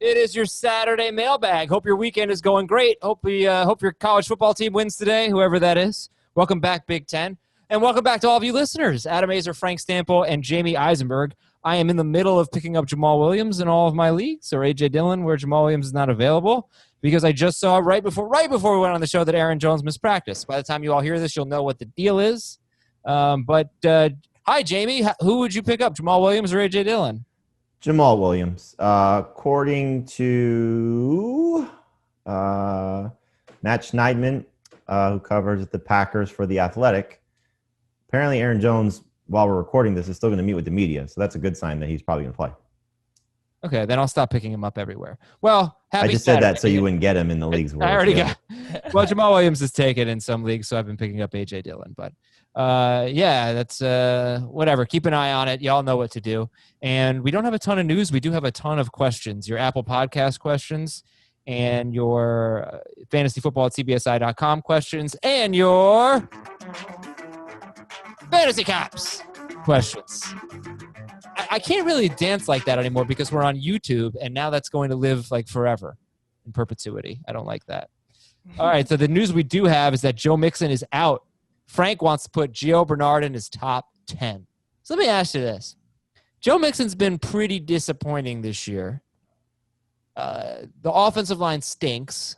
It is your Saturday mailbag. Hope your weekend is going great. Hope your college football team wins today, whoever that is. Welcome back, Big Ten. And welcome back to all of you listeners, Adam Azer, Frank Stample, and Jamie Eisenberg. I am in the middle of picking up Jamal Williams in all of my leagues, or A.J. Dillon, where Jamal Williams is not available, because I just saw right before we went on the show that Aaron Jones missed practice. By the time you all hear this, you'll know what the deal is. Hi, Jamie. Who would you pick up, Jamal Williams or A.J. Dillon? Jamal Williams. According to Matt Schneidman, who covers the Packers for The Athletic, apparently Aaron Jones, while we're recording this, is still going to meet with the media. So that's a good sign that he's probably going to play. Okay, then I'll stop picking him up everywhere. Well, I just said that so you wouldn't get him in the leagues. I already got. Well, Jamal Williams is taken in some leagues, so I've been picking up A.J. Dillon. But that's whatever. Keep an eye on it. Y'all know what to do. And we don't have a ton of news. We do have a ton of questions. Your Apple Podcast questions, and your fantasyfootball at cbsi.com questions, and your Fantasy Cops questions. I can't really dance like that anymore because we're on YouTube, and now that's going to live like forever in perpetuity. I don't like that. All right, so the news we do have is that Joe Mixon is out. Frank wants to put Gio Bernard in his top 10. So let me ask you this. Joe Mixon's been pretty disappointing this year. The offensive line stinks.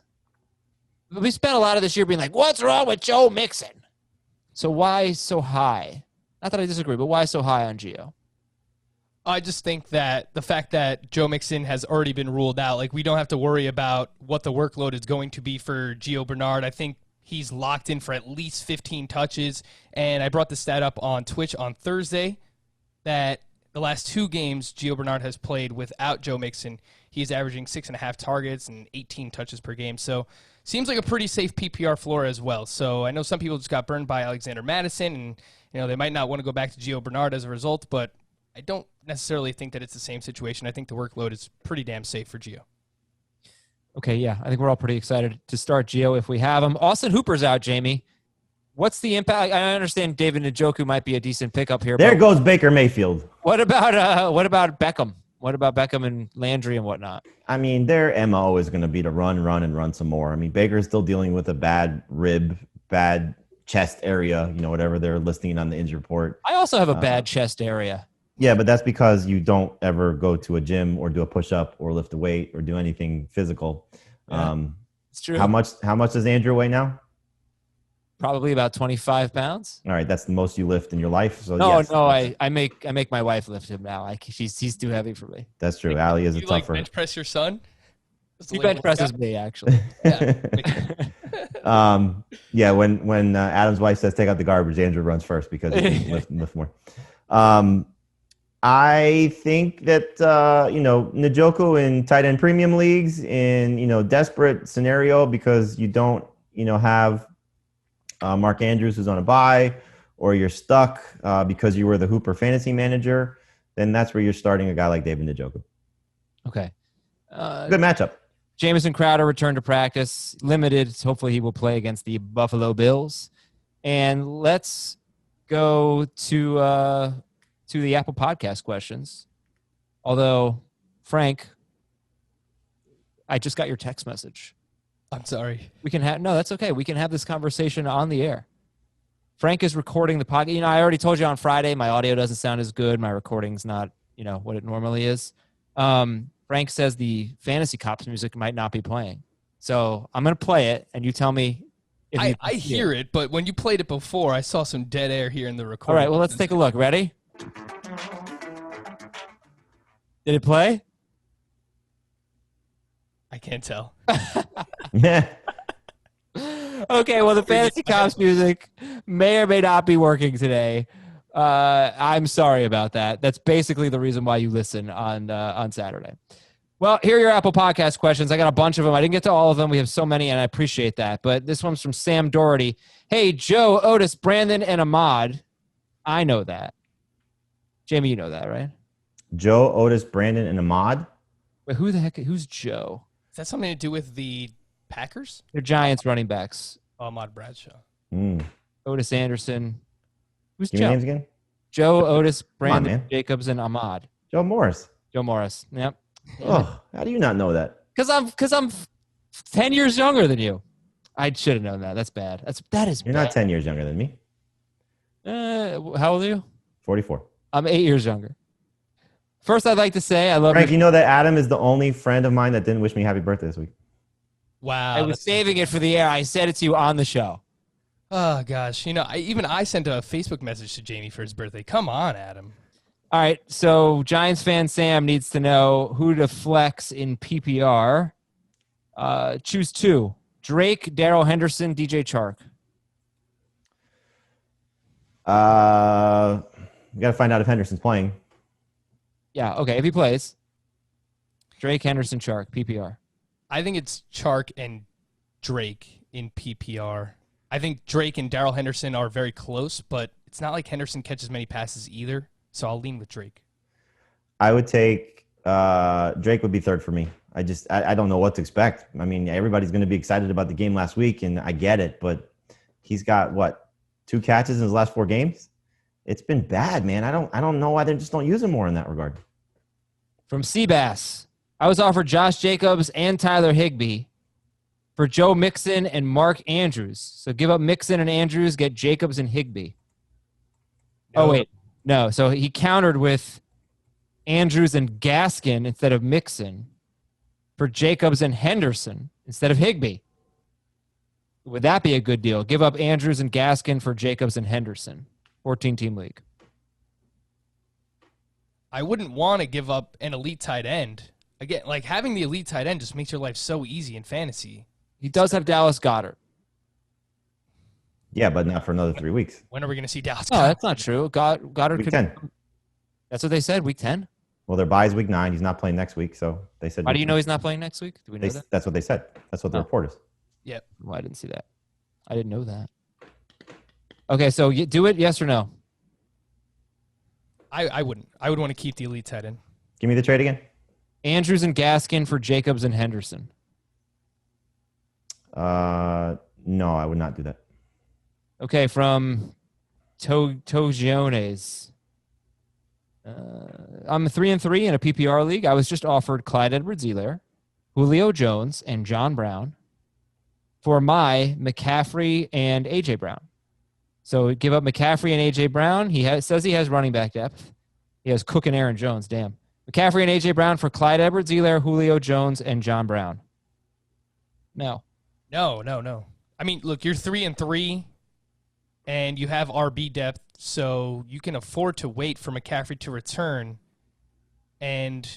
We spent a lot of this year being like, what's wrong with Joe Mixon? So why so high? Not that I disagree, but why so high on Gio? I just think that the fact that Joe Mixon has already been ruled out, like we don't have to worry about what the workload is going to be for Gio Bernard. I think he's locked in for at least 15 touches. And I brought the stat up on Twitch on Thursday that the last 2 games Gio Bernard has played without Joe Mixon, he's averaging 6.5 targets and 18 touches per game. So seems like a pretty safe PPR floor as well. So I know some people just got burned by Alexander Madison, and they might not want to go back to Gio Bernard as a result, but I don't necessarily think that it's the same situation. I think the workload is pretty damn safe for Gio. Okay, yeah. I think we're all pretty excited to start Gio if we have him. Austin Hooper's out, Jamie. What's the impact? I understand David Njoku might be a decent pickup here. There goes Baker Mayfield. What about Beckham? What about Beckham and Landry and whatnot? I mean, their MO is going to be to run some more. I mean, Baker's still dealing with a bad rib, bad chest area, whatever they're listing on the injury report. I also have a bad chest area. Yeah, but that's because you don't ever go to a gym or do a push-up or lift a weight or do anything physical. Yeah, it's true. How much does Andrew weigh now? Probably about 25 pounds. All right, that's the most you lift in your life. So no, yes. I make my wife lift him now. He's too heavy for me. That's true. Allie is a tougher. You bench press your son? He bench presses me, actually. Yeah. When Adam's wife says take out the garbage, Andrew runs first because he can lift more. I think that Njoku in tight end premium leagues in desperate scenario because you don't have Mark Andrews who's on a bye, or you're stuck because you were the Hooper fantasy manager, then that's where you're starting a guy like David Njoku. Okay. Good matchup. Jamison Crowder returned to practice, limited. Hopefully he will play against the Buffalo Bills. And let's go to the Apple Podcast questions. Although, Frank, I just got your text message. I'm sorry. No, that's okay. We can have this conversation on the air. Frank is recording the podcast. I already told you on Friday, my audio doesn't sound as good. My recording's not, what it normally is. Frank says the Fantasy Cops music might not be playing. So I'm going to play it, and you tell me if I hear it, but when you played it before, I saw some dead air here in the recording. All right, well, let's take a look. Ready? Did it play? I can't tell. Yeah. Okay, well, the Fantasy Cops music may or may not be working today. I'm sorry about that. That's basically the reason why you listen on Saturday. Well, here are your Apple Podcast questions. I got a bunch of them. I didn't get to all of them. We have so many, and I appreciate that. But this one's from Sam Doherty. Hey, Joe, Otis, Brandon, and Ahmad. I know that. Jamie, you know that, right? Joe, Otis, Brandon, and Ahmad? Wait, who's Joe? Is that something to do with the Packers? They're Giants running backs. Ahmad Bradshaw. Otis Anderson. Who's Give Joe? me names again? Joe, Otis, Brandon, Jacobs, and Ahmad. Joe Morris. Joe Morris. Yep. Oh, how do you not know that? Because I'm 10 years younger than you. I should have known that. That's bad. That is You're bad. not 10 years younger than me. How old are you? 44. I'm 8 years younger. First, I'd like to say I love Frank, you know that Adam is the only friend of mine that didn't wish me happy birthday this week. Wow. I was saving it for the air. I said it to you on the show. Oh, gosh. You know, I sent a Facebook message to Jamie for his birthday. Come on, Adam. All right, so Giants fan Sam needs to know who to flex in PPR. Choose two. Drake, Darrell Henderson, DJ Chark. We got to find out if Henderson's playing. Yeah, okay, if he plays. Drake, Henderson, Chark, PPR. I think it's Chark and Drake in PPR. I think Drake and Darrell Henderson are very close, but it's not like Henderson catches many passes either, so I'll lean with Drake. I would take Drake would be third for me. I don't know what to expect. I mean, everybody's going to be excited about the game last week, and I get it, but he's got, 2 catches in his last 4 games? It's been bad, man. I don't know why they just don't use him more in that regard. From Seabass, I was offered Josh Jacobs and Tyler Higbee for Joe Mixon and Mark Andrews. So give up Mixon and Andrews, get Jacobs and Higbee. No. Oh, wait. No, so he countered with Andrews and Gaskin instead of Mixon for Jacobs and Henderson instead of Higbee. Would that be a good deal? Give up Andrews and Gaskin for Jacobs and Henderson. 14-team league. I wouldn't want to give up an elite tight end. Again, like having the elite tight end just makes your life so easy in fantasy. He does have Dallas Goedert. Yeah, but not for another 3 weeks. When are we going to see Dallas? No, that's not true. Goddard Week could. 10. That's what they said. Week 10. Well, their bye is week 9. He's not playing next week, so they said. Why do you know he's not playing next week? Do we know that? That's what they said. That's what the Oh. report is. Yep. Well, I didn't see that. I didn't know that. Okay, so you do it, yes or no? I wouldn't. I would want to keep the elite tight end. Give me the trade again. Andrews and Gaskin for Jacobs and Henderson. No, I would not do that. Okay, from Togiones. I'm 3-3 in a PPR league. I was just offered Clyde Edwards-Helaire, Julio Jones, and John Brown for my McCaffrey and A.J. Brown. So give up McCaffrey and A.J. Brown. Says he has running back depth. He has Cook and Aaron Jones. Damn. McCaffrey and A.J. Brown for Clyde Edwards-Helaire, Julio Jones, and John Brown. No. No. I mean, look, you're 3-3, and you have RB depth, so you can afford to wait for McCaffrey to return. And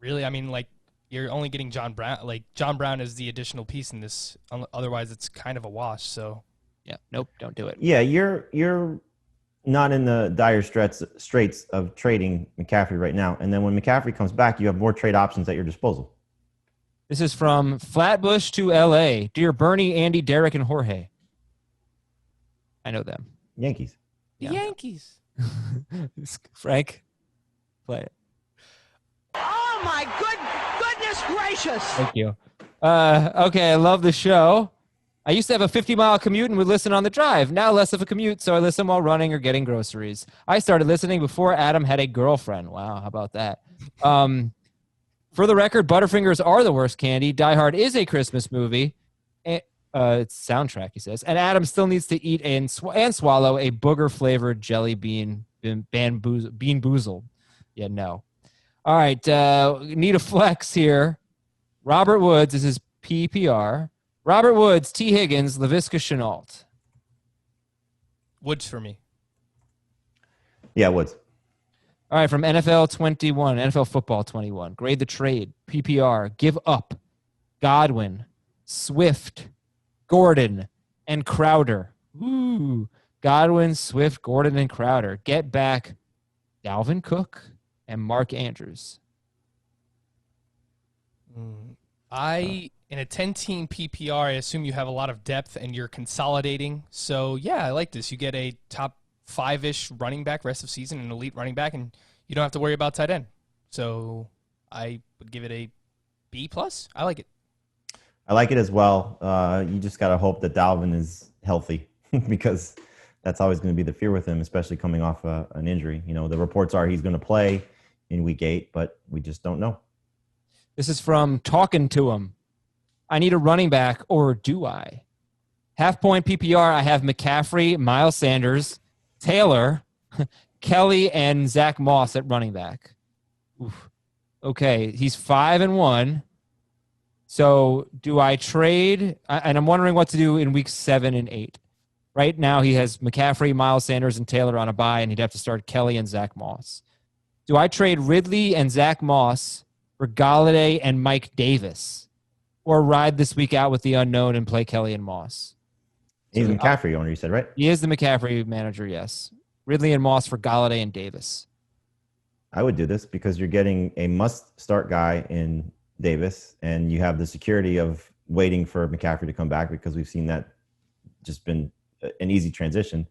really, I mean, like, you're only getting John Brown. Like, John Brown is the additional piece in this. Otherwise, it's kind of a wash. So, yeah, nope, don't do it. Yeah, you're not in the dire straits of trading McCaffrey right now. And then when McCaffrey comes back, you have more trade options at your disposal. This is from Flatbush to L.A. Dear Bernie, Andy, Derek, and Jorge. I know them. Yankees. the Yeah. Yankees. Frank, play it. Oh my goodness gracious! Thank you. Okay, I love the show. I used to have a 50-mile commute and would listen on the drive. Now less of a commute, so I listen while running or getting groceries. I started listening before Adam had a girlfriend. Wow, how about that? For the record, Butterfingers are the worst candy. Die Hard is a Christmas movie. It's soundtrack, he says. And Adam still needs to eat and swallow a booger-flavored jelly bean boozled. Yeah, no. All right, need a flex here. Robert Woods is his PPR. Robert Woods, T. Higgins, LaVisca Chenault. Woods for me. Yeah, Woods. All right, from NFL 21, NFL Football 21. Grade the trade. PPR. Give up Godwin, Swift, Gordon, and Crowder. Ooh. Godwin, Swift, Gordon, and Crowder. Get back Dalvin Cook and Mark Andrews. In a 10-team PPR, I assume you have a lot of depth and you're consolidating. So, yeah, I like this. You get a top 5-ish running back rest of season, an elite running back, and you don't have to worry about tight end. So I would give it a B+. I like it. I like it as well. You just got to hope that Dalvin is healthy because that's always going to be the fear with him, especially coming off an injury. You know, the reports are he's going to play. in week 8, but we just don't know. This is from Talking to Him. I need a running back, or do I? Half-point PPR, I have McCaffrey, Miles Sanders, Taylor, Kelly, and Zach Moss at running back. Oof. Okay, he's 5-1. So do I trade? And I'm wondering what to do in weeks 7 and 8. Right now he has McCaffrey, Miles Sanders, and Taylor on a bye, and he'd have to start Kelly and Zach Moss. Do I trade Ridley and Zach Moss for Galladay and Mike Davis, or ride this week out with the unknown and play Kelly and Moss? He's the McCaffrey owner, you said, right? He is the McCaffrey manager, yes. Ridley and Moss for Galladay and Davis. I would do this because you're getting a must-start guy in Davis, and you have the security of waiting for McCaffrey to come back because we've seen that just been an easy transition.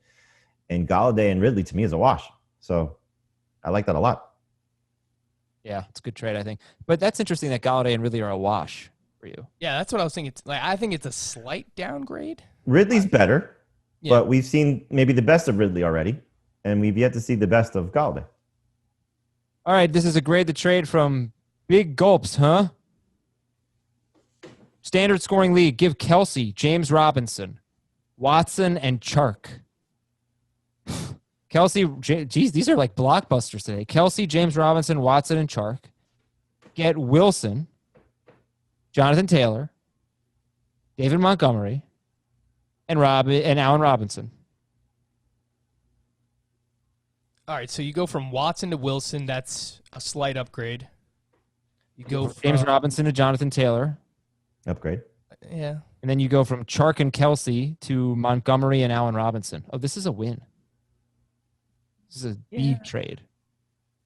And Galladay and Ridley, to me, is a wash. So I like that a lot. Yeah, it's a good trade, I think. But that's interesting that Galladay and Ridley are a wash for you. Yeah, that's what I was thinking. I think it's a slight downgrade. Ridley's better, Yeah. but we've seen maybe the best of Ridley already, and we've yet to see the best of Galladay. All right, this is a grade the trade from Big Gulps, huh? Standard scoring league. Give Kelsey, James Robinson, Watson, and Chark. Kelsey, geez, these are like blockbusters today. Kelsey, James Robinson, Watson, and Chark. Get Wilson, Jonathan Taylor, David Montgomery, and Allen Robinson. All right, so you go from Watson to Wilson. That's a slight upgrade. You go from James Robinson to Jonathan Taylor. Upgrade. Yeah. And then you go from Chark and Kelsey to Montgomery and Allen Robinson. Oh, this is a win. This is a B trade.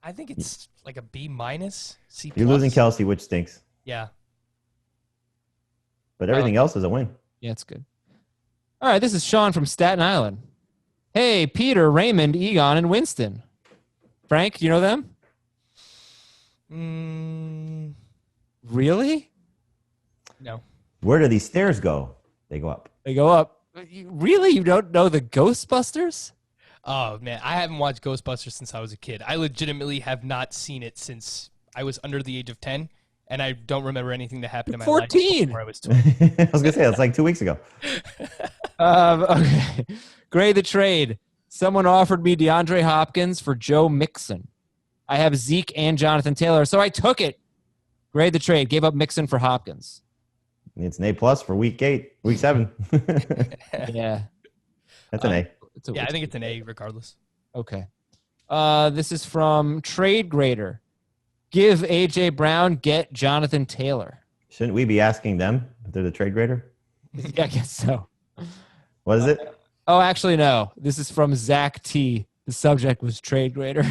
I think it's like a B minus, C plus. You're losing Kelsey, which stinks. Yeah. But everything else is a win. Yeah, it's good. All right, this is Sean from Staten Island. Hey, Peter, Raymond, Egon, and Winston. Frank, do you know them? Really? No. Where do these stairs go? They go up. They go up. Really? You don't know the Ghostbusters? Oh, man. I haven't watched Ghostbusters since I was a kid. I legitimately have not seen it since I was under the age of 10, and I don't remember anything that happened in my 14. life before I was 12. I was going to say, that's like 2 weeks ago. Okay. Grade the trade. Someone offered me DeAndre Hopkins for Joe Mixon. I have Zeke and Jonathan Taylor, so I took it. Grade the trade. Gave up Mixon for Hopkins. It's an A+ for week 7. Yeah. That's an A. Yeah, I think it's an A regardless. Okay. This is from Trade Grader. Give A.J. Brown, get Jonathan Taylor. Shouldn't we be asking them if they're the trade grader? Yeah, I guess so. What is it? Oh, actually, no. This is from Zach T. The subject was Trade Grader.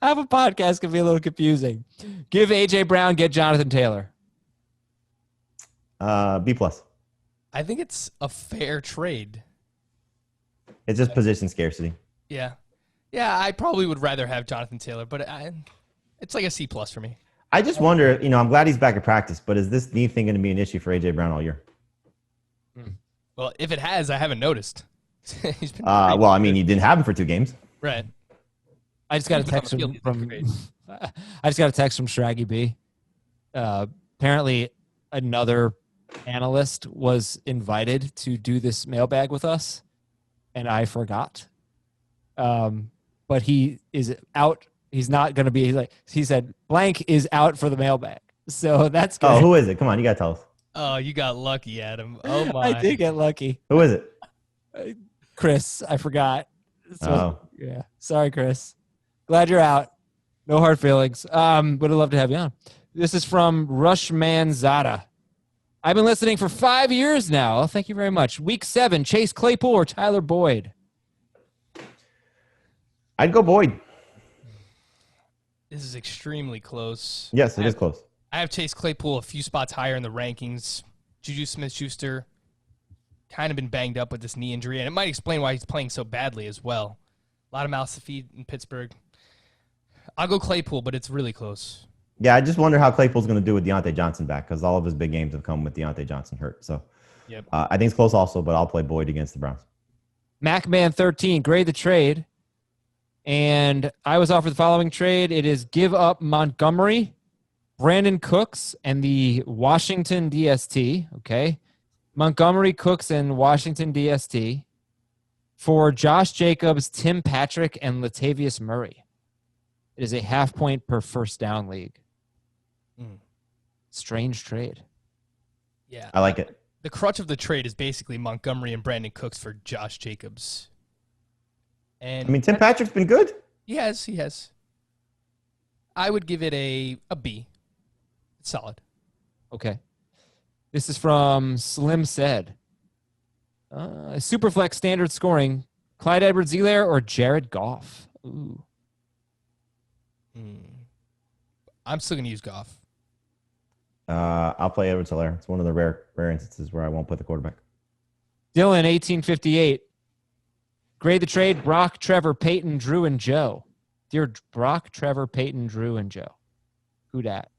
Have a podcast can be a little confusing. Give A.J. Brown, get Jonathan Taylor. B+. I think it's a fair trade. It's just position scarcity. Yeah. Yeah, I probably would rather have Jonathan Taylor, but it's like a C+ for me. I just wonder, I'm glad he's back at practice, but is this knee thing going to be an issue for A.J. Brown all year? Well, if it has, I haven't noticed. He's been Well, I mean, you didn't have him for 2 games. right. I just got a text from Shraggy B. Apparently, another analyst was invited to do this mailbag with us, and I forgot. But he is out. He's not going to be he said blank is out for the mailbag. So that's good. Oh, who is it? Come on, you got to tell us. Oh, you got lucky, Adam. Oh, my. I did get lucky. Who is it? Chris, I forgot. Oh. Yeah. Sorry, Chris. Glad you're out. No hard feelings. Would have loved to have you on. This is from Rushman Zada. I've been listening for 5 years now. Thank you very much. Week 7, Chase Claypool or Tyler Boyd? I'd go Boyd. This is extremely close. Yes, it is close. I have Chase Claypool a few spots higher in the rankings. Juju Smith-Schuster kind of been banged up with this knee injury, and it might explain why he's playing so badly as well. A lot of mouths to feed in Pittsburgh. I'll go Claypool, but it's really close. Yeah, I just wonder how Claypool's going to do with Deontay Johnson back because all of his big games have come with Deontay Johnson hurt. So Yep. I think it's close also, but I'll play Boyd against the Browns. MacMan13, grade the trade. And I was offered the following trade. It is give up Montgomery, Brandon Cooks, and the Washington DST. Okay. Montgomery, Cooks, and Washington DST for Josh Jacobs, Tim Patrick, and Latavius Murray. It is a 0.5 point per first down league. Strange trade. Yeah. I like it. The crutch of the trade is basically Montgomery and Brandon Cooks for Josh Jacobs. And I mean, Tim Patrick's been good. He has. I would give it a B. It's solid. Okay. This is from Slim Said. Superflex standard scoring, Clyde Edwards-Helaire or Jared Goff? Ooh. I'm still going to use Goff. I'll play Edwards-Helaire. It's one of the rare instances where I won't put the quarterback. Dylan, 1858. Grade the trade, Brock, Trevor, Peyton, Drew, and Joe. Dear Brock, Trevor, Peyton, Drew, and Joe. Who dat?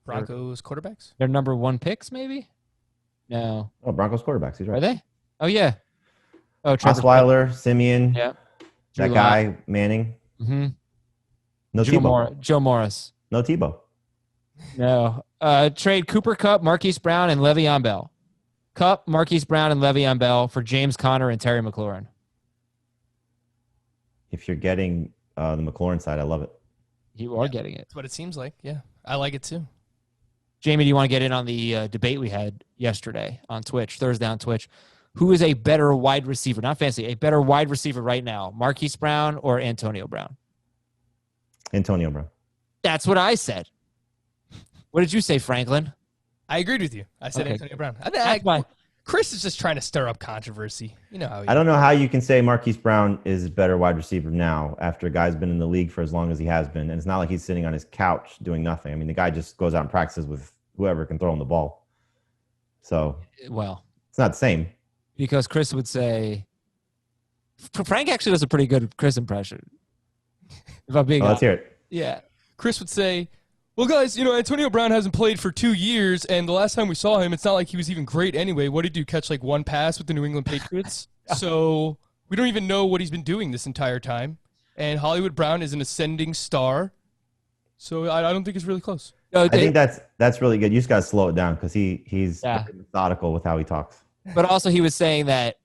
Broncos quarterbacks? Their number 1 picks, maybe? No. Oh, Broncos quarterbacks. He's right. Are they? Oh, yeah. Oh, Trevor. Osweiler, Simeon. Yeah. That Drew guy, Lock. Manning. Mm-hmm. No Tebow. Joe Morris. No Tebow. No. Trade Cooper Kupp, Marquise Brown, and Le'Veon Bell. Kupp, Marquise Brown, and Le'Veon Bell for James Conner and Terry McLaurin. If you're getting the McLaurin side, I love it. You are getting it. That's what it seems like. Yeah. I like it too. Jamie, do you want to get in on the debate we had yesterday on Twitch, Thursday on Twitch? Who is a better wide receiver, not fancy, a better wide receiver right now, Marquise Brown or Antonio Brown? Antonio Brown. That's what I said. What did you say, Franklin? I agreed with you. I said Okay. Antonio Brown. Chris is just trying to stir up controversy. You know how he I don't know how you can say Marquise Brown is a better wide receiver now after a guy's been in the league for as long as he has been. And it's not like he's sitting on his couch doing nothing. I mean, the guy just goes out and practices with whoever can throw him the ball. So, Well, it's not the same. because Chris would say, Frank actually does a pretty good Chris impression. If I'm being Let's hear it. Yeah. Chris would say, well, guys, Antonio Brown hasn't played for 2 years, and the last time we saw him, it's not like he was even great anyway. What did he do, catch like 1 pass with the New England Patriots? So we don't even know what he's been doing this entire time. And Hollywood Brown is an ascending star, so I don't think it's really close. I think that's really good. You just got to slow it down because he's Yeah. methodical with how he talks. But also he was saying that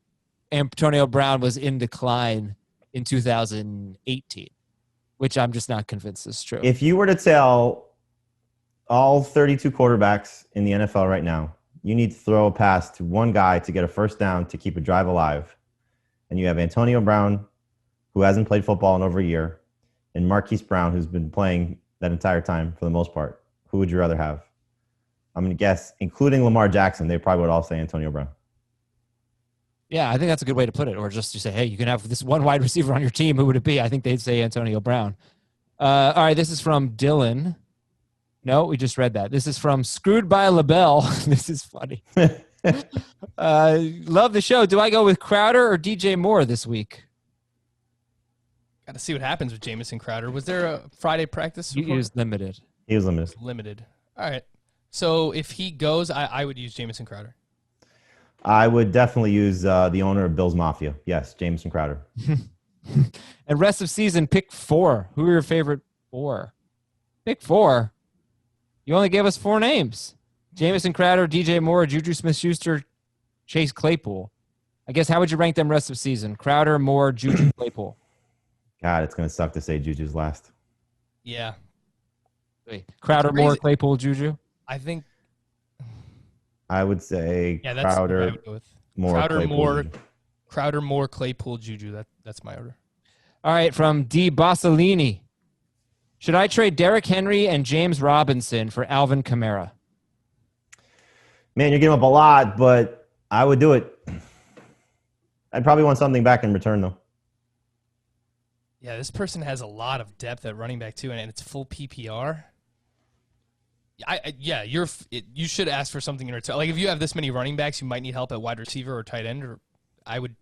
Antonio Brown was in decline in 2018, which I'm just not convinced is true. If you were to tell all 32 quarterbacks in the NFL right now, you need to throw a pass to one guy to get a first down to keep a drive alive, and you have Antonio Brown, who hasn't played football in over a year, and Marquise Brown, who's been playing that entire time for the most part, who would you rather have? I'm going to guess, including Lamar Jackson, they probably would all say Antonio Brown. Yeah, I think that's a good way to put it. Or just to say, hey, you can have this one wide receiver on your team. Who would it be? I think they'd say Antonio Brown. All right, this is from Dylan. No, we just read that. This is from Screwed by LaBelle. This is funny. Love the show. Do I go with Crowder or DJ Moore this week? Got to see what happens with Jamison Crowder. Was there a Friday practice? He was limited. He was limited. Limited. All right. So if he goes, I would use Jamison Crowder. I would definitely use the owner of Bills Mafia. Yes, Jameson Crowder. And rest of season, pick 4. Who are your favorite 4? Pick 4. You only gave us 4 names. Jamison Crowder, DJ Moore, Juju Smith-Schuster, Chase Claypool. I guess how would you rank them rest of season? Crowder, Moore, Juju, Claypool. God, it's going to suck to say Juju's last. Yeah. Wait, Crowder, Moore, Claypool, Juju? I think. I would say Yeah, that's Crowder, what I would go with. Moore, Crowder, Claypool, Moore, Juju. Crowder, Moore, Claypool, Juju. That's my order. All right, from D. Bassolini. Should I trade Derrick Henry and James Robinson for Alvin Kamara? Man, you're giving up a lot, but I would do it. I'd probably want something back in return, though. Yeah, this person has a lot of depth at running back too, and it's full PPR. You should ask for something in return. Like if you have this many running backs, you might need help at wide receiver or tight end. Or I would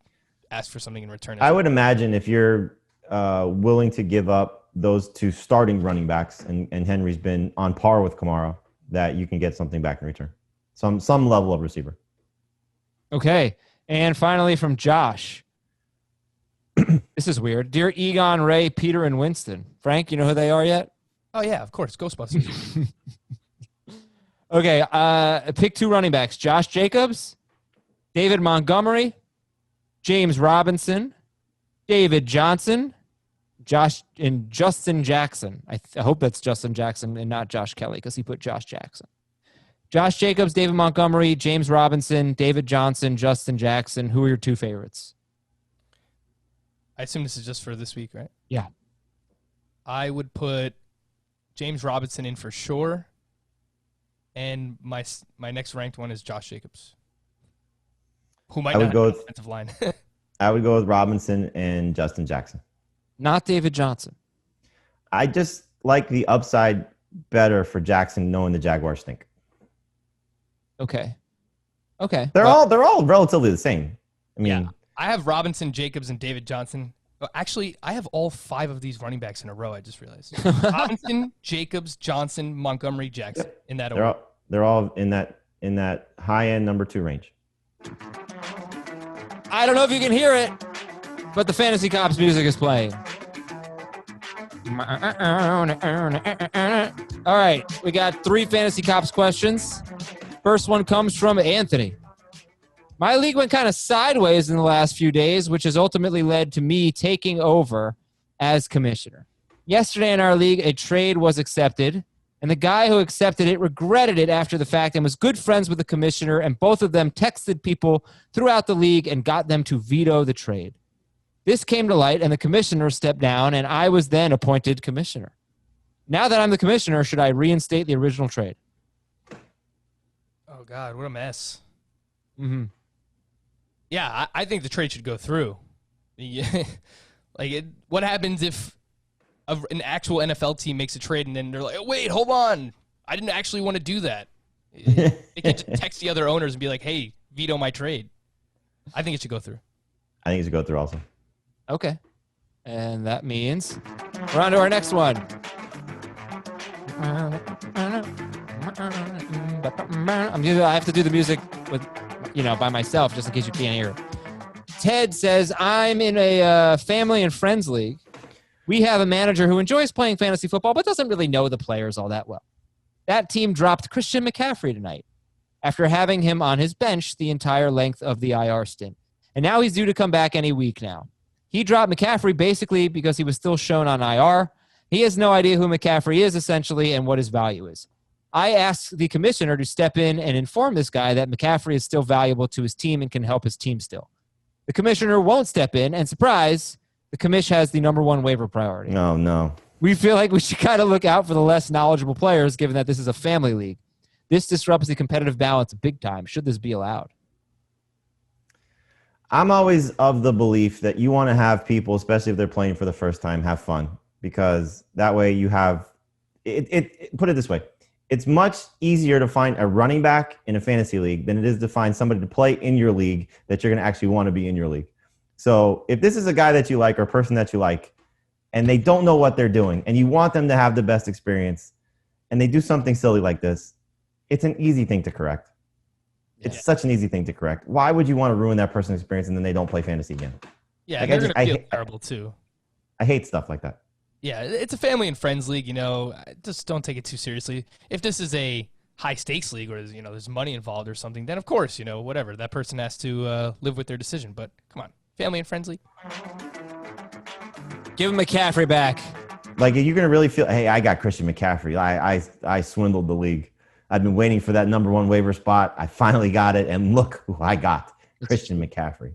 ask for something in return. I would imagine if you're willing to give up those 2 starting running backs, and Henry's been on par with Kamara, that you can get something back in return. Some level of receiver. Okay. And finally from Josh. This is weird. Dear Egon, Ray, Peter, and Winston. Frank, you know who they are yet? Oh, yeah, of course. Ghostbusters. Okay, pick 2 running backs. Josh Jacobs, David Montgomery, James Robinson, David Johnson, Justin Jackson. I hope that's Justin Jackson and not Josh Kelly because he put Josh Jackson. Josh Jacobs, David Montgomery, James Robinson, David Johnson, Justin Jackson. Who are your 2 favorites? I assume this is just for this week, right? Yeah. I would put James Robinson in for sure. And my next ranked one is Josh Jacobs, who might not have offensive line. I would go with Robinson and Justin Jackson. Not David Johnson. I just like the upside better for Jackson, knowing the Jaguars stink. Okay. They're all relatively the same. I mean, yeah, I have Robinson, Jacobs, and David Johnson. Actually, I have all 5 of these running backs in a row. I just realized Robinson, Jacobs, Johnson, Montgomery, Jackson in that order. They're all in that high end number 2 range. I don't know if you can hear it, but the Fantasy Cops music is playing. All right, we got 3 Fantasy Cops questions. First one comes from Anthony. My league went kind of sideways in the last few days, which has ultimately led to me taking over as commissioner. Yesterday in our league, a trade was accepted, and the guy who accepted it regretted it after the fact and was good friends with the commissioner, and both of them texted people throughout the league and got them to veto the trade. This came to light, and the commissioner stepped down, and I was then appointed commissioner. Now that I'm the commissioner, should I reinstate the original trade? Oh, God, what a mess. Mm-hmm. Yeah, I think the trade should go through. What happens if an actual NFL team makes a trade and then they're like, wait, hold on. I didn't actually want to do that. They can just text the other owners and be like, hey, veto my trade. I think it should go through. I think it should go through also. Okay. And that means we're on to our next one. I have to do the music with, by myself, just in case you can't hear it. Ted says, I'm in a family and friends league. We have a manager who enjoys playing fantasy football, but doesn't really know the players all that well. That team dropped Christian McCaffrey tonight after having him on his bench the entire length of the IR stint. And now he's due to come back any week now. He dropped McCaffrey basically because he was still shown on IR. He has no idea who McCaffrey is, essentially, and what his value is. I asked the commissioner to step in and inform this guy that McCaffrey is still valuable to his team and can help his team still. The commissioner won't step in, and surprise, the commish has the number 1 waiver priority. Oh, no. We feel like we should kind of look out for the less knowledgeable players, given that this is a family league. This disrupts the competitive balance big time. Should this be allowed? I'm always of the belief that you want to have people, especially if they're playing for the first time, have fun, because that way you have it. Put it this way. It's much easier to find a running back in a fantasy league than it is to find somebody to play in your league that you're going to actually want to be in your league. So if this is a guy that you like or a person that you like, and they don't know what they're doing, and you want them to have the best experience, and they do something silly like this, it's an easy thing to correct. It's such an easy thing to correct. Why would you want to ruin that person's experience and then they don't play fantasy again? Yeah, they're going to feel terrible too. I hate stuff like that. Yeah, it's a family and friends league, just don't take it too seriously. If this is a high-stakes league where, there's money involved or something, then of course, whatever, that person has to live with their decision. But come on, family and friends league. Give him McCaffrey back. Like, you're going to really feel, hey, I got Christian McCaffrey. I swindled the league. I've been waiting for that number 1 waiver spot. I finally got it, and look who I got, Christian McCaffrey.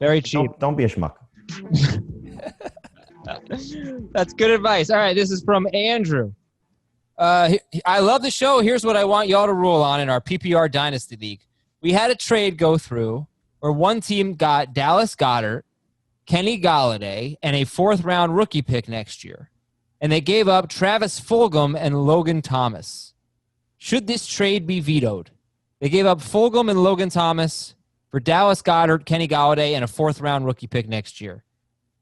Very cheap. Don't be a schmuck. That's good advice. All right, this is from Andrew. I love the show. Here's what I want y'all to rule on in our PPR Dynasty League. We had a trade go through where one team got Dallas Goedert, Kenny Galladay, and a 4th-round rookie pick next year. And they gave up Travis Fulgham and Logan Thomas. Should this trade be vetoed? They gave up Fulgham and Logan Thomas for Dallas Goedert, Kenny Galladay, and a 4th-round rookie pick next year.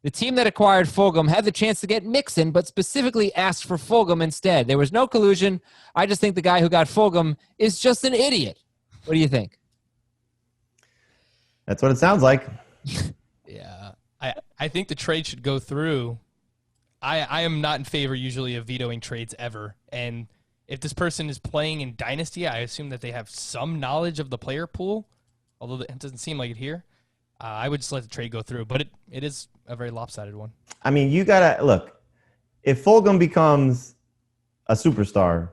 The team that acquired Fulgham had the chance to get Mixon, but specifically asked for Fulgham instead. There was no collusion. I just think the guy who got Fulgham is just an idiot. What do you think? That's what it sounds like. Yeah. I think the trade should go through. I am not in favor usually of vetoing trades ever. And if this person is playing in Dynasty, I assume that they have some knowledge of the player pool, although it doesn't seem like it here. I would just let the trade go through, but it is a very lopsided one. I mean, you got to look. If Fulgham becomes a superstar,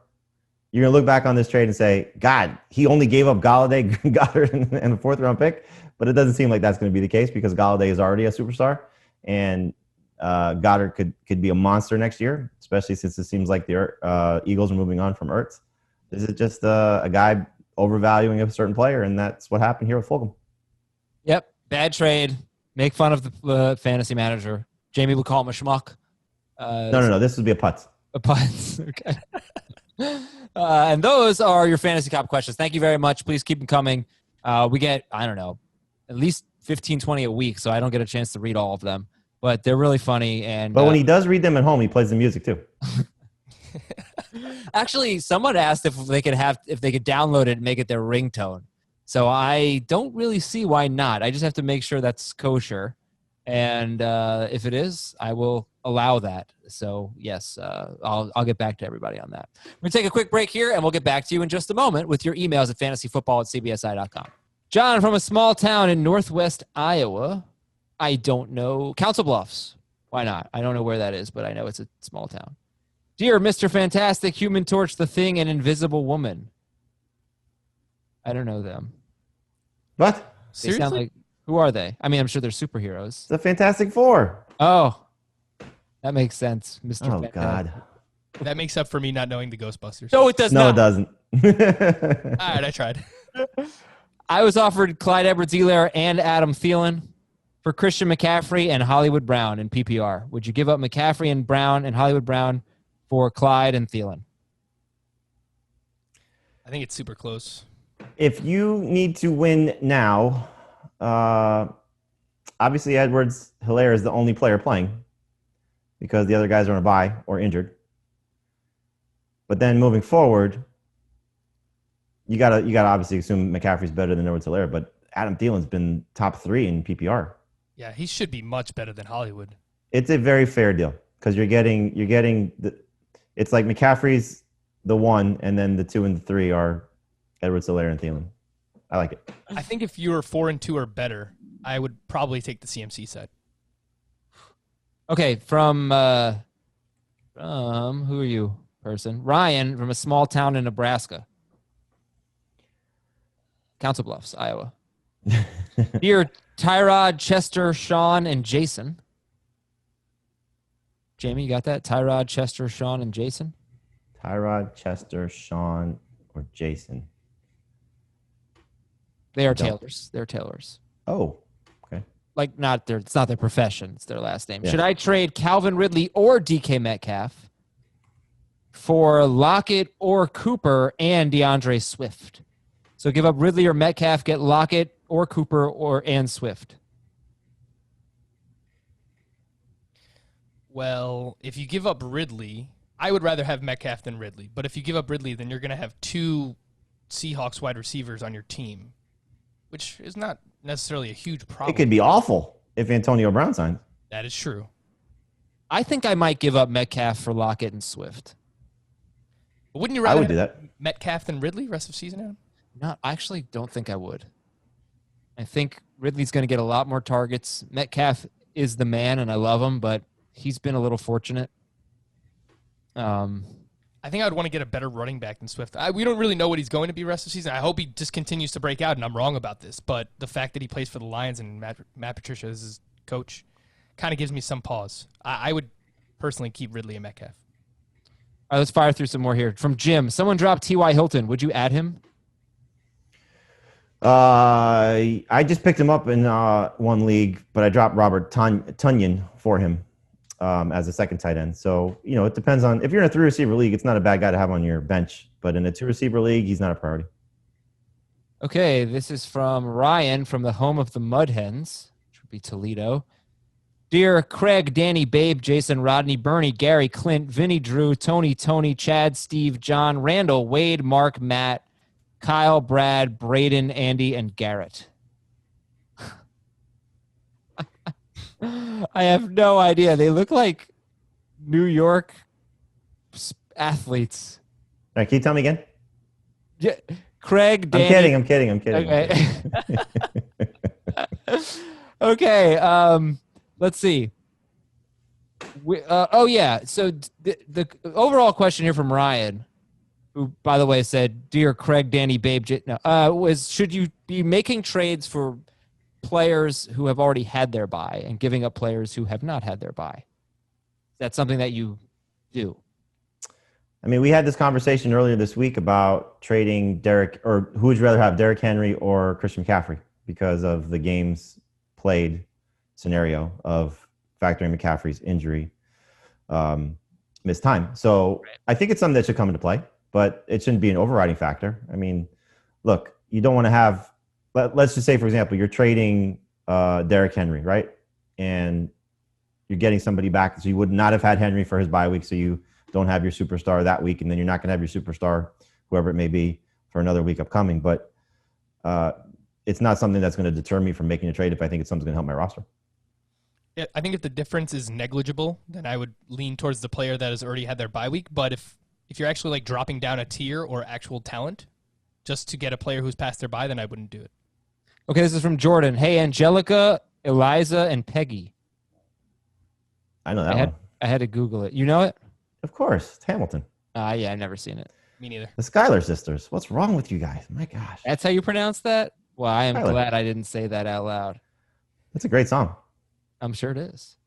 you're going to look back on this trade and say, God, he only gave up Galladay, Goddard, and a fourth-round pick. But it doesn't seem like that's going to be the case because Galladay is already a superstar. And Goddard could be a monster next year, especially since it seems like the Eagles are moving on from Ertz. This is just a guy overvaluing a certain player, and that's what happened here with Fulgham. Yep, bad trade. Make fun of the fantasy manager. Jamie would call him a schmuck. No. This would be a putt. A putt. Okay. And those are your Fantasy Cop questions. Thank you very much. Please keep them coming. We get, I don't know, at least 15, 20 a week, so I don't get a chance to read all of them. But they're really funny. But when he does read them at home, he plays the music too. Actually, someone asked if they could download it and make it their ringtone. So I don't really see why not. I just have to make sure that's kosher. And if it is, I will allow that. So yes, I'll get back to everybody on that. We're going to take a quick break here, and we'll get back to you in just a moment with your emails at fantasyfootball@cbsi.com. John from a small town in northwest Iowa. I don't know. Council Bluffs. Why not? I don't know where that is, but I know it's a small town. Dear Mr. Fantastic, Human Torch, The Thing, and Invisible Woman. I don't know them. What? They sound like, who are they? I mean, I'm sure they're superheroes. The Fantastic Four. Oh, that makes sense, Mr. Oh, Fantastic. God. That makes up for me not knowing the Ghostbusters. No, it does No, not. it doesn't. All right, I tried. I was offered Clyde Edwards-Helaire and Adam Thielen for Christian McCaffrey and Hollywood Brown in PPR. Would you give up McCaffrey and Brown and Hollywood Brown for Clyde and Thielen? I think it's super close. If you need to win now, obviously Edwards-Helaire is the only player playing because the other guys are on a bye or injured. But then moving forward, you gotta obviously assume McCaffrey's better than Edwards-Helaire, but Adam Thielen's been top 3 in PPR. Yeah, he should be much better than Hollywood. It's a very fair deal because you're getting it's like McCaffrey's the 1, and then the 2 and the 3 are Edwards-Helaire and Thielen. I like it. I think if you were 4 and 2 or better, I would probably take the CMC side. Okay, from who are you, person? Ryan from a small town in Nebraska. Council Bluffs, Iowa. Dear Tyrod, Chester, Sean, and Jason. Jamie, you got that? Tyrod, Chester, Sean, and Jason? Tyrod, Chester, Sean, or Jason. They are tailors. They're tailors. Oh, okay. Like it's not their profession. It's their last name. Yeah. Should I trade Calvin Ridley or DK Metcalf for Lockett or Cooper and DeAndre Swift? So give up Ridley or Metcalf, get Lockett or Cooper and Swift. Well, if you give up Ridley, I would rather have Metcalf than Ridley. But if you give up Ridley, then you're going to have 2 Seahawks wide receivers on your team, which is not necessarily a huge problem. It could be awful if Antonio Brown signs. That is true. I think I might give up Metcalf for Lockett and Swift. But wouldn't you rather I would do have that. Metcalf than Ridley rest of season, Adam? No, I actually don't think I would. I think Ridley's going to get a lot more targets. Metcalf is the man, and I love him, but he's been a little fortunate. I think I would want to get a better running back than Swift. We don't really know what he's going to be rest of the season. I hope he just continues to break out, and I'm wrong about this. But the fact that he plays for the Lions and Matt Patricia is his coach kind of gives me some pause. I would personally keep Ridley and Metcalf. All right, let's fire through some more here. From Jim, someone dropped T.Y. Hilton. Would you add him? I just picked him up in one league, but I dropped Robert Tonyan for him as a second tight end. So, it depends on – if you're in a 3-receiver league, it's not a bad guy to have on your bench. But in a 2-receiver league, he's not a priority. Okay, this is from Ryan from the home of the Mud Hens, which would be Toledo. Dear Craig, Danny, Babe, Jason, Rodney, Bernie, Gary, Clint, Vinny, Drew, Tony, Chad, Steve, John, Randall, Wade, Mark, Matt, Kyle, Brad, Braden, Andy, and Garrett. I have no idea. They look like New York athletes. All right, can you tell me again? Yeah, Craig, Danny. I'm kidding. Okay. Okay. Let's see. Oh yeah. So the overall question here from Ryan, who by the way said, "Dear Craig, Danny, Babe," was should you be making trades for players who have already had their bye and giving up players who have not had their bye? Is that something that you do? I mean, we had this conversation earlier this week about trading Derek, or who would you rather have, Derrick Henry or Christian McCaffrey, because of the games played scenario of factoring McCaffrey's injury, missed time. So I think it's something that should come into play, but it shouldn't be an overriding factor. I mean, look, you don't want to have, let's just say, for example, you're trading Derrick Henry, right? And you're getting somebody back. So you would not have had Henry for his bye week. So you don't have your superstar that week. And then you're not going to have your superstar, whoever it may be, for another week upcoming. But it's not something that's going to deter me from making a trade if I think it's something that's going to help my roster. Yeah, I think if the difference is negligible, then I would lean towards the player that has already had their bye week. But if you're actually like dropping down a tier or actual talent just to get a player who's passed their bye, then I wouldn't do it. Okay, this is from Jordan. Hey, Angelica, Eliza, and Peggy. I know that one. I had to Google it. You know it? Of course. It's Hamilton. Yeah, I've never seen it. Me neither. The Schuyler sisters. What's wrong with you guys? My gosh. That's how you pronounce that? Well, I am Schuyler. glad I didn't say that out loud. That's a great song. I'm sure it is.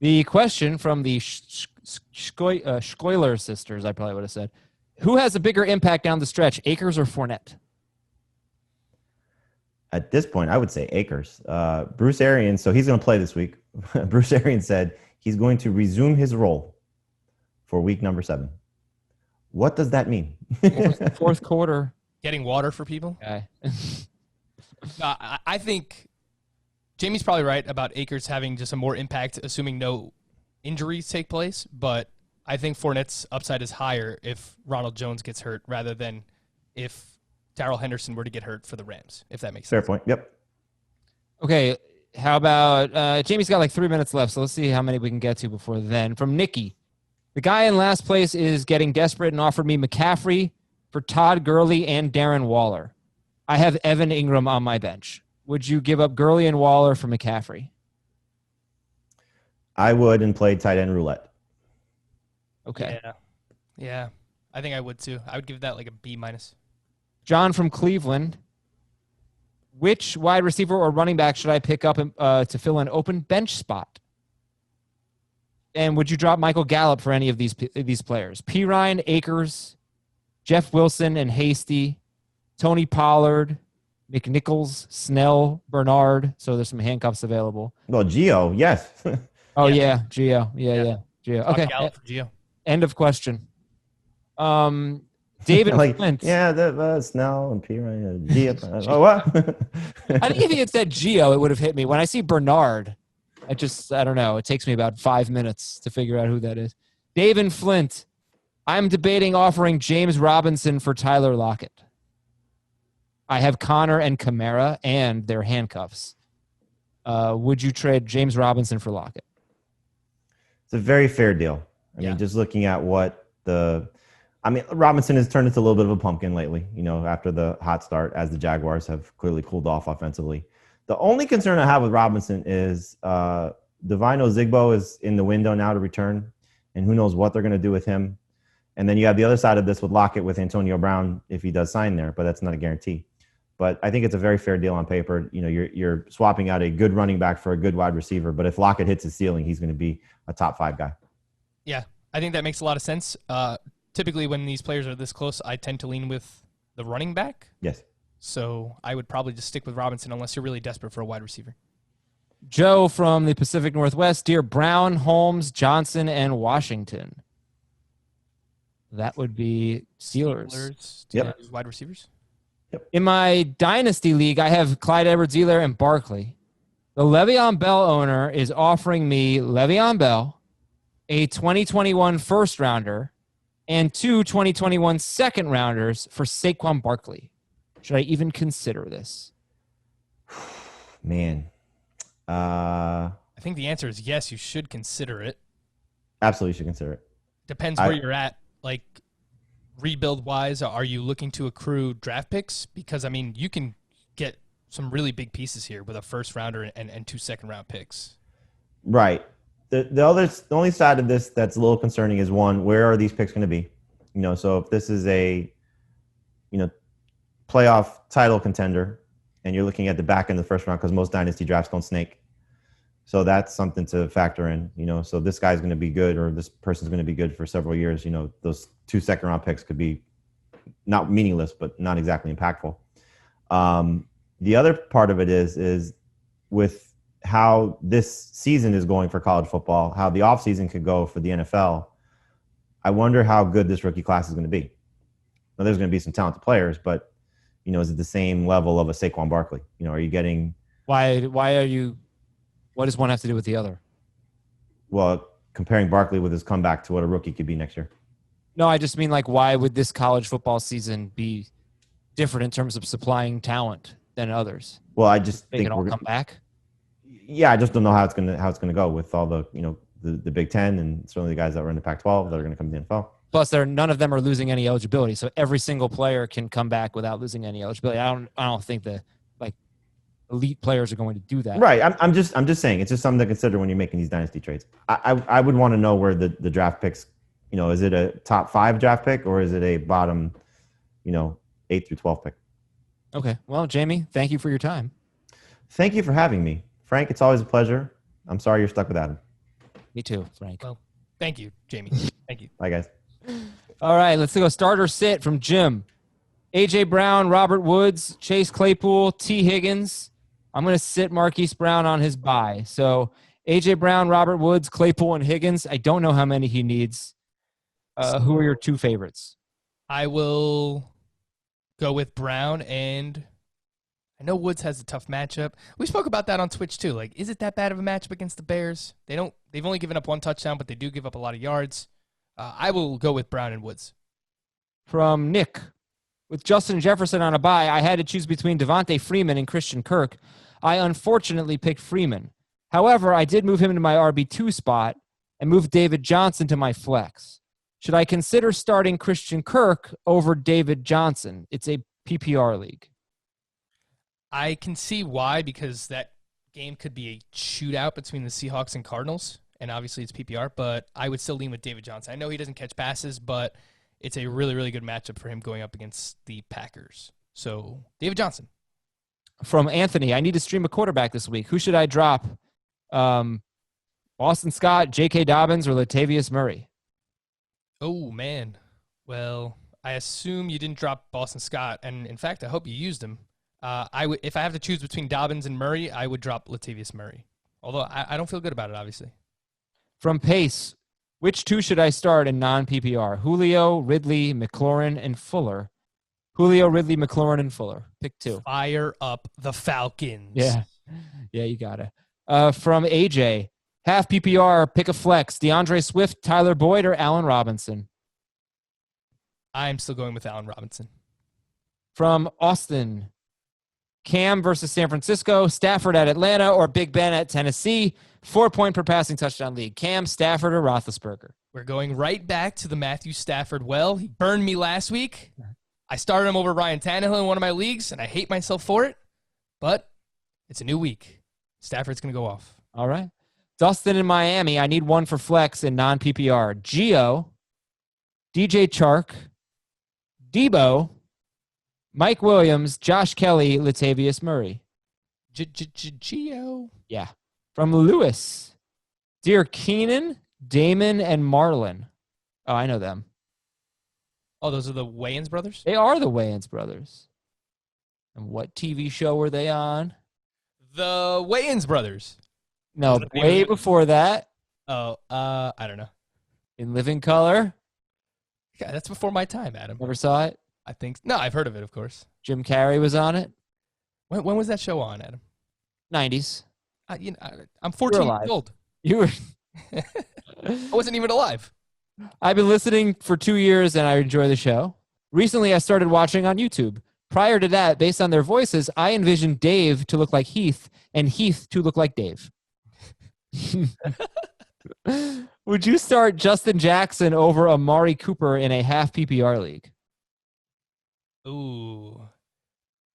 The question from the Schuyler sisters, I probably would have said, who has a bigger impact down the stretch, Akers or Fournette? At this point, I would say Akers. Bruce Arians, so he's going to play this week. Bruce Arians said he's going to resume his role for week number 7. What does that mean? Fourth quarter. Getting water for people? Okay. I think Jamie's probably right about Akers having just a more impact, assuming no injuries take place. But I think Fournette's upside is higher if Ronald Jones gets hurt rather than if Darrell Henderson were to get hurt for the Rams, if that makes sense. Fair point. Yep. Okay. How about Jamie's got like 3 minutes left, so let's see how many we can get to before then. From Nikki. The guy in last place is getting desperate and offered me McCaffrey for Todd Gurley and Darren Waller. I have Evan Ingram on my bench. Would you give up Gurley and Waller for McCaffrey? I would, and play tight end roulette. Okay. Yeah. I think I would too. I would give that like a B-. John from Cleveland. Which wide receiver or running back should I pick up to fill an open bench spot? And would you drop Michael Gallup for any of these players? Pirine, Akers, Jeff Wilson, and Hasty, Tony Pollard, McNichols, Snell, Bernard. So there's some handcuffs available. Well, Gio, yes. Oh, yeah. Gio. Yeah. Gio. Okay. Gallup for Gio. End of question. David Flint. Yeah, the Snell and Pirine. Gio. Oh, what? I think if he had said Gio, it would have hit me. When I see Bernard, I don't know. It takes me about 5 minutes to figure out who that is. David Flint. I'm debating offering James Robinson for Tyler Lockett. I have Connor and Kamara and their handcuffs. Would you trade James Robinson for Lockett? It's a very fair deal. I mean, just looking at Robinson has turned into a little bit of a pumpkin lately, after the hot start, as the Jaguars have clearly cooled off offensively. The only concern I have with Robinson is Devine Ozigbo is in the window now to return, and who knows what they're going to do with him. And then you have the other side of this with Lockett with Antonio Brown if he does sign there, but that's not a guarantee. But I think it's a very fair deal on paper. You're swapping out a good running back for a good wide receiver, but if Lockett hits his ceiling, he's going to be a top 5 guy. Yeah, I think that makes a lot of sense. Typically when these players are this close, I tend to lean with the running back. Yes. So I would probably just stick with Robinson unless you're really desperate for a wide receiver. Joe from the Pacific Northwest. Dear Brown, Holmes, Johnson, and Washington. That would be Steelers. Yep. Wide receivers. Yep. In my Dynasty League, I have Clyde Edwards-Helaire and Barkley. The Le'Veon Bell owner is offering me Le'Veon Bell, a 2021 first rounder, and 2 2021 second rounders for Saquon Barkley. Should I even consider this? Man. I I think the answer is yes, you should consider it. Absolutely should consider it. Depends where you're at. Like, rebuild-wise, are you looking to accrue draft picks? Because, I mean, you can get some really big pieces here with a first-rounder and 2 second-round picks. Right. The only side of this that's a little concerning is, one, where are these picks going to be? So if this is a, playoff title contender and you're looking at the back end of the first round, because most dynasty drafts don't snake. So that's something to factor in, so this guy's going to be good or this person's going to be good for several years. Those 2 second-round picks could be not meaningless, but not exactly impactful. The other part of it is with how this season is going for college football, how the offseason could go for the NFL. I wonder how good this rookie class is going to be. Now, there's going to be some talented players, but, is it the same level of a Saquon Barkley? Are you getting... Why are you... What does one have to do with the other? Well, comparing Barkley with his comeback to what a rookie could be next year. No, I just mean, like, why would this college football season be different in terms of supplying talent than others? Well, I just they think can all come back. Yeah, I just don't know how it's gonna go with all the the Big Ten and certainly the guys that were in the Pac-12 that are going to come to the NFL. Plus, none of them are losing any eligibility, so every single player can come back without losing any eligibility. I don't think the elite players are going to do that. Right. I'm just saying it's just something to consider when you're making these dynasty trades. I would want to know where the draft picks. Is it a top 5 draft pick or is it a bottom, 8 through 12 pick? Okay. Well, Jamie, thank you for your time. Thank you for having me, Frank. It's always a pleasure. I'm sorry you're stuck with Adam. Me too, Frank. Well, thank you, Jamie. Thank you. Bye, guys. All right, let's go starter sit from Jim. A.J. Brown, Robert Woods, Chase Claypool, T. Higgins. I'm going to sit Marquise Brown on his bye. So A.J. Brown, Robert Woods, Claypool, and Higgins. I don't know how many he needs. Who are your 2 favorites? I will go with Brown, and I know Woods has a tough matchup. We spoke about that on Twitch too. Like, is it that bad of a matchup against the Bears? They've only given up 1 touchdown, but they do give up a lot of yards. I will go with Brown and Woods. From Nick. With Justin Jefferson on a bye, I had to choose between Devontae Freeman and Christian Kirk. I unfortunately picked Freeman. However, I did move him into my RB2 spot and moved David Johnson to my flex. Should I consider starting Christian Kirk over David Johnson? It's a PPR league. I can see why, because that game could be a shootout between the Seahawks and Cardinals, and obviously it's PPR, but I would still lean with David Johnson. I know he doesn't catch passes, but it's a really, really good matchup for him going up against the Packers. So, David Johnson. From Anthony, I need to stream a quarterback this week. Who should I drop? Boston Scott, J.K. Dobbins, or Latavius Murray? Oh, man. Well, I assume you didn't drop Boston Scott, and in fact, I hope you used him. If I have to choose between Dobbins and Murray, I would drop Latavius Murray. Although I don't feel good about it, obviously. From Pace, which 2 should I start in non-PPR? Julio, Ridley, McLaurin, and Fuller. Julio, Ridley, McLaurin, and Fuller. Pick 2. Fire up the Falcons. Yeah, you got it. From AJ, half PPR, pick a flex. DeAndre Swift, Tyler Boyd, or Allen Robinson? I'm still going with Allen Robinson. From Austin, Cam versus San Francisco, Stafford at Atlanta, or Big Ben at Tennessee. 4-point per passing touchdown league. Cam, Stafford, or Roethlisberger? We're going right back to the Matthew Stafford well. He burned me last week. I started him over Ryan Tannehill in one of my leagues, and I hate myself for it. But it's a new week. Stafford's going to go off. All right. Dustin in Miami. I need one for flex in non-PPR. Gio, DJ Chark, Debo, Mike Williams, Josh Kelly, Latavius Murray. Gio. Yeah. From Lewis, Dear Keenan, Damon, and Marlon. Oh, I know them. Oh, those are the Wayans brothers? They are the Wayans brothers. And what TV show were they on? The Wayans brothers. No, way before that. Oh, I don't know. In Living Color. Yeah, that's before my time, Adam. Never saw it? I think. No, I've heard of it, of course. Jim Carrey was on it. When was that show on, Adam? 90s. I'm 14 years old. You were. I wasn't even alive. I've been listening for 2 years, and I enjoy the show. Recently, I started watching on YouTube. Prior to that, based on their voices, I envisioned Dave to look like Heath and Heath to look like Dave. Would you start Justin Jackson over Amari Cooper in a half PPR league? Ooh,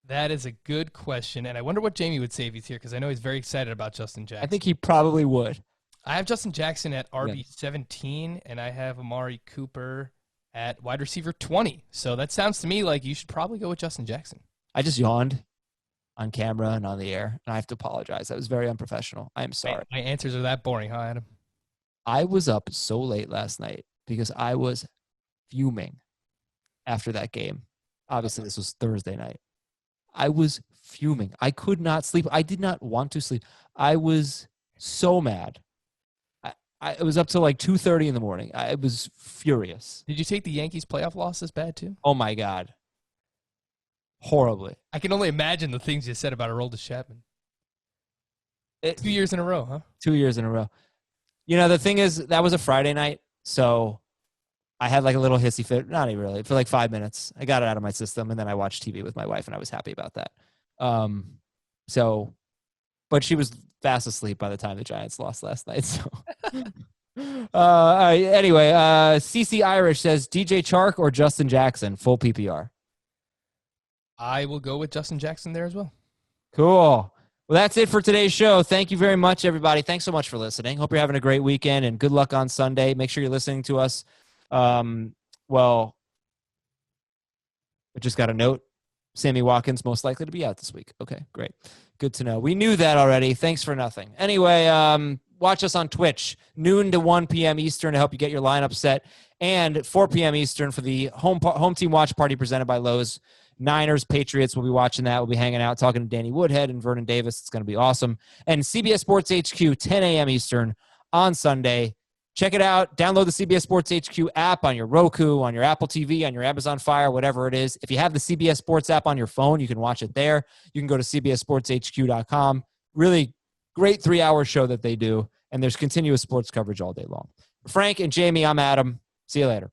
that is a good question. And I wonder what Jamie would say if he's here, because I know he's very excited about Justin Jackson. I think he probably would. I have Justin Jackson at RB17, and I have Amari Cooper at wide receiver 20. So that sounds to me like you should probably go with Justin Jackson. I just yawned on camera and on the air, and I have to apologize. That was very unprofessional. I am sorry. My answers are that boring, huh, Adam? I was up so late last night because I was fuming after that game. Obviously, this was Thursday night. I was fuming. I could not sleep. I did not want to sleep. I was so mad. I was up till like 2:30 in the morning. I was furious. Did you take the Yankees playoff losses bad too? Oh my God. Horribly. I can only imagine the things you said about Aroldis Chapman. 2 years in a row, huh? 2 years in a row. You know, the thing is, that was a Friday night, so I had like a little hissy fit. Not even really. For like 5 minutes. I got it out of my system, and then I watched TV with my wife, and I was happy about that. But she was fast asleep by the time the Giants lost last night. So, anyway, CC Irish says DJ Chark or Justin Jackson, full PPR. I will go with Justin Jackson there as well. Cool. Well, that's it for today's show. Thank you very much, everybody. Thanks so much for listening. Hope you're having a great weekend, and good luck on Sunday. Make sure you're listening to us. Well, I just got a note. Sammy Watkins most likely to be out this week. Okay, great. Good to know. We knew that already. Thanks for nothing. Anyway, watch us on Twitch, noon to 1 p.m. Eastern to help you get your lineup set, and 4 p.m. Eastern for the home team watch party presented by Lowe's. Niners, Patriots, we'll be watching that. We'll be hanging out, talking to Danny Woodhead and Vernon Davis. It's going to be awesome. And CBS Sports HQ, 10 a.m. Eastern on Sunday. Check it out. Download the CBS Sports HQ app on your Roku, on your Apple TV, on your Amazon Fire, whatever it is. If you have the CBS Sports app on your phone, you can watch it there. You can go to cbssportshq.com. Really great 3-hour show that they do, and there's continuous sports coverage all day long. Frank and Jamie, I'm Adam. See you later.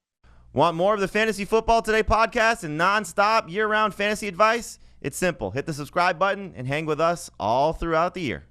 Want more of the Fantasy Football Today podcast and nonstop year-round fantasy advice? It's simple. Hit the subscribe button and hang with us all throughout the year.